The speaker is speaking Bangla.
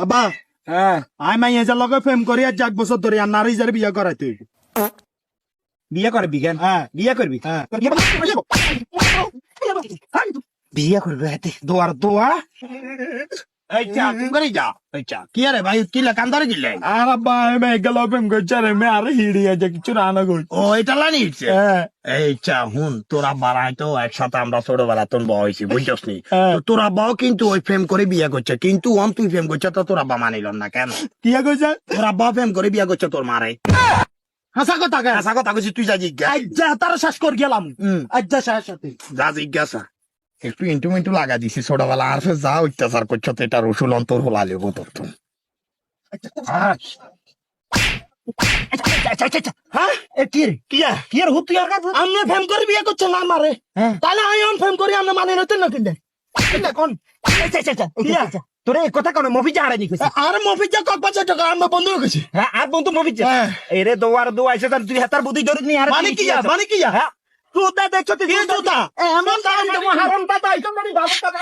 আব্বা হ্যাঁ আই মাই এজার লগে প্রেম করি আর 1 বছর ধরে আর নারী যারে বিয়ে করাইতে হইব। বিয়ে করবি কেন? হ্যাঁ বিয়ে করবি? হ্যাঁ বিয়ে করবি হাতে দোয়ার দোয়া। এই চা তুমি করে যা এই চা কি আরে ভাই কি লা কান্দারে দিলে? আর আব্বা আই মাই গেল প্রেম করছে রে মে আর হিড়ি আছে কিছু রানা কই। ও এটা লানি হচ্ছে। হ্যাঁ এই চা হুন তোরা বাড়াই তো একসাথে আমরা ছোটবেলা তোর বয়সী বুঝছস নি? হ্যাঁ। তো তোরা বাও কিন্তু ওই প্রেম করে বিয়ে করছে, কিন্তু তুই প্রেম করছে তো তোরা বা মানিল না কেন? কি কইছে? তোরা বা প্রেম করে বিয়ে করছে তোর মারে। হাসা কথা কে? আশা কথা কইছি তুই যা জিজ্ঞাসা। আজ যা তার শেষ কর গেলাম হুম আজ যা শেষ সাথে যা জিজ্ঞাসা। একটু ইন্টু লাগা দিছি ছোটবেলা, আর ফের যা অত্যাচার করছো তো এটা রসুল অন্তর হলা লেবো তোর তো। হ্যাঁ এ কি রে? কি কি আর হুত আর কাজ? আমনে প্রেম করে বিয়ে করছে না মারে হ্যাঁ তাহলে আমি অন প্রেম করি আমনে মানে নতেন না কিনলে কিনলে কোন তোরে এই কথা কোন মফি যা হারানি কইছে। আর মফিজ যা কত বছর টাকা আমরা বন্ধ হয়ে গেছি। হ্যাঁ আর বন্ধু মফি যা হ্যাঁ। এরে দোয়ার দোয়া এসে তার তুই হাতার বুদ্ধি ধরে নি আর মানে কি যা হ্যাঁ তুই দেখছো তুই জুতা এমন কারণ তোমার হারাম দাদা আইতো মানে বাবা